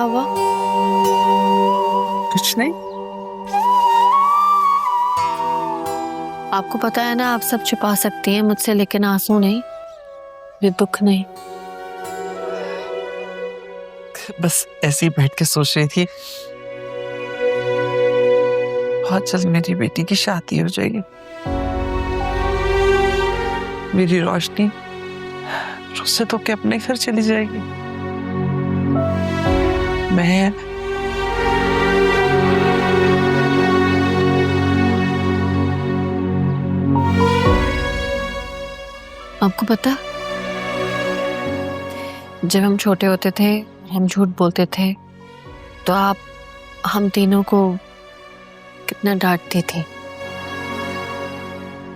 हुआ? कुछ नहीं। आपको पता है ना, आप सब छिपा सकती हैं मुझसे, लेकिन आंसू नहीं, ये दुख नहीं। बस ऐसे ही बैठ के सोच रही थी, बहुत जल्द मेरी बेटी की शादी हो जाएगी। मेरी रोशनी उससे तो के अपने घर चली जाएगी। मैं आपको पता, जब हम छोटे होते थे, हम झूठ बोलते थे, तो आप हम तीनों को कितना डांटती थी।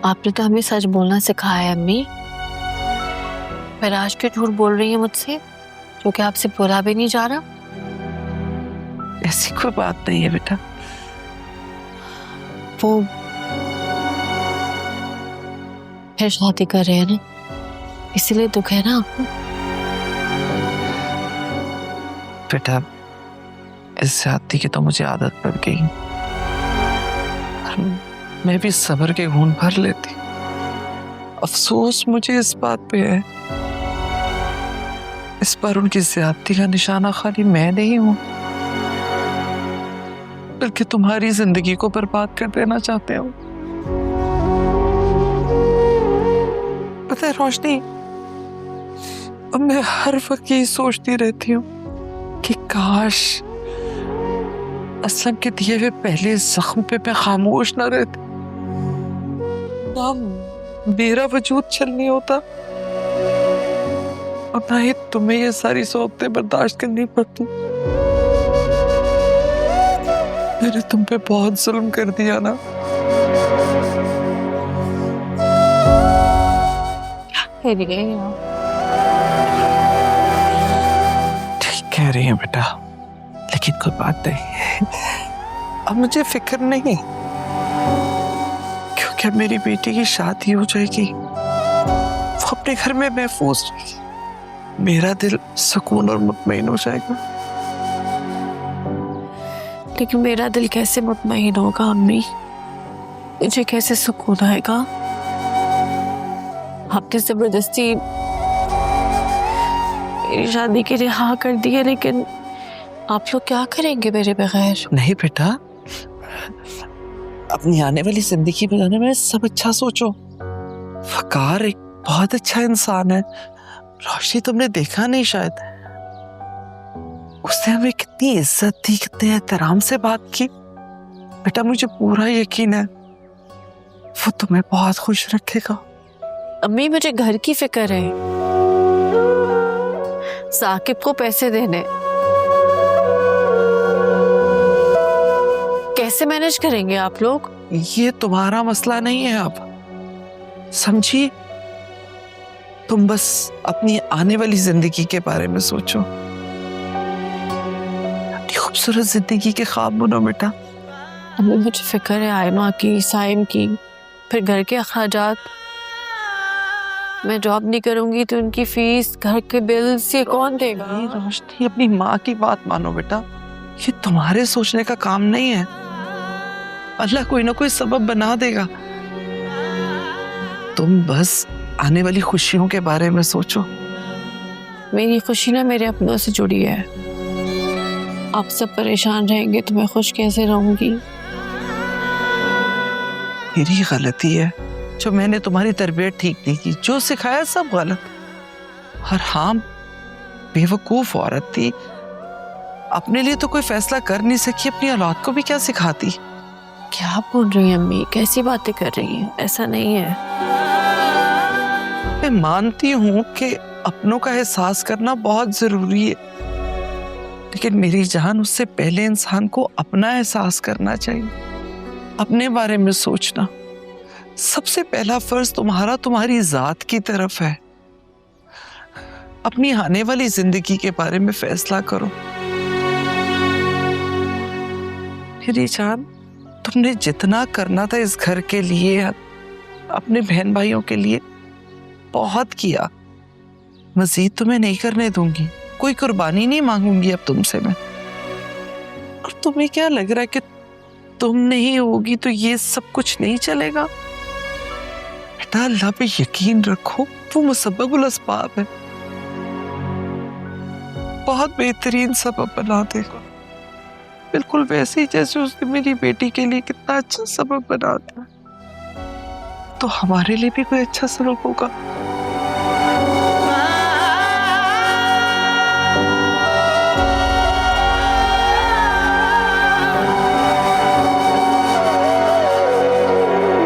आपने तो हमें सच बोलना सिखाया है अम्मी। पर आज क्यों झूठ बोल रही है मुझसे, जो कि आपसे बोला भी नहीं जा रहा? ऐसी कोई बात नहीं है बेटा। वो फिर शादी कर रहे हैं ना, इसीलिए दुख है ना आपको? बेटा, इस ज्यादती की तो मुझे आदत पड़ गई। मैं भी सब्र के घूंट भर लेती। अफसोस मुझे इस बात पे है, इस बार उनकी ज्यादती का निशाना खाली मैं नहीं हूं, बल्कि तुम्हारी जिंदगी को बर्बाद कर देना चाहते हो। पता है रोशनी, अब मैं हर वक्त यही सोचती रहती हूँ कि काश असलम के दिए हुए पहले जख्म पे मैं खामोश ना रहती, ना मेरा वजूद छलनी होता, और ना ही तुम्हें ये सारी सोबतें बर्दाश्त करनी पड़ती। मैंने तुम पे बहुत जुल्म कर दिया ना। ठीक कह रही है बेटा, लेकिन कोई बात नहीं, अब मुझे फिक्र नहीं, क्योंकि अब मेरी बेटी की शादी हो जाएगी, वो अपने घर में महफूज रहेगी, मेरा दिल सुकून और मुतमईन हो जाएगा। लेकिन मेरा दिल कैसे मुतमईन होगा अम्मी? मुझे कैसे सुकून आएगा? आपने जबरदस्ती मेरी शादी के लिए हाँ कर दी है, लेकिन आप लोग क्या करेंगे मेरे बगैर? नहीं बेटा, अपनी आने वाली जिंदगी बनाने में सब अच्छा सोचो। वकार एक बहुत अच्छा इंसान है। रोशनी तुमने देखा नहीं शायद, उसने हमें कितनी इज्जत दी, कितने एहतराम से बात की। बेटा मुझे पूरा यकीन है वो तुम्हें बहुत खुश रखेगा। अम्मी मुझे घर की फिक्र है, साकिब को पैसे देने, कैसे मैनेज करेंगे आप लोग? ये तुम्हारा मसला नहीं है अब, समझी? तुम बस अपनी आने वाली जिंदगी के बारे में सोचो, अपनी खूबसूरत जिंदगी के ख्वाब बुनो बेटा। अम्मी मुझे फिक्र है आयमा की, साइम की, फिर घर के अखराजात। मैं जॉब नहीं करूंगी तो उनकी फीस, घर के बिल्स, ये कौन देगा? रोशनी, अपनी माँ की बात मानो बेटा, ये तुम्हारे सोचने का काम नहीं है। अल्लाह कोई ना कोई सबब बना देगा, तुम बस आने वाली खुशियों के बारे में सोचो। मेरी खुशी ना मेरे अपनों से जुड़ी है। आप सब परेशान रहेंगे तो मैं खुश कैसे रहूंगी? मेरी गलती है जो मैंने तुम्हारी तरबियत ठीक नहीं की, जो सिखाया सब गलत। और हाँ, बेवकूफ औरत थी, अपने लिए तो कोई फैसला कर नहीं सकी, अपनी औलाद को भी क्या सिखाती। क्या बोल रही हैं अम्मी, कैसी बातें कर रही हैं? ऐसा नहीं है। मैं मानती हूँ कि अपनों का एहसास करना बहुत जरूरी है, लेकिन मेरी जान, उससे पहले इंसान को अपना एहसास करना चाहिए, अपने बारे में सोचना। सबसे पहला फर्ज तुम्हारा तुम्हारी जात की तरफ है। अपनी आने वाली जिंदगी के बारे में फैसला करो। मेरी जान, तुमने जितना करना था इस घर के लिए, अपने बहन भाइयों के लिए, बहुत किया। मजीद तुम्हें नहीं करने दूंगी, कोई कुर्बानी नहीं मांगूंगी अब तुमसे मैं। तुम्हें क्या लग रहा है कि तुम नहीं होगी तो ये सब कुछ नहीं चलेगा? बेटा, अल्लाह पे यकीन रखो, वो मुसब्बबुल अस्बाब है, बहुत बेहतरीन सबब बना देगा, बिल्कुल वैसे ही जैसे उसने मेरी बेटी के लिए कितना अच्छा सबब बना था, तो हमारे लिए भी कोई अच्छा सबब होगा।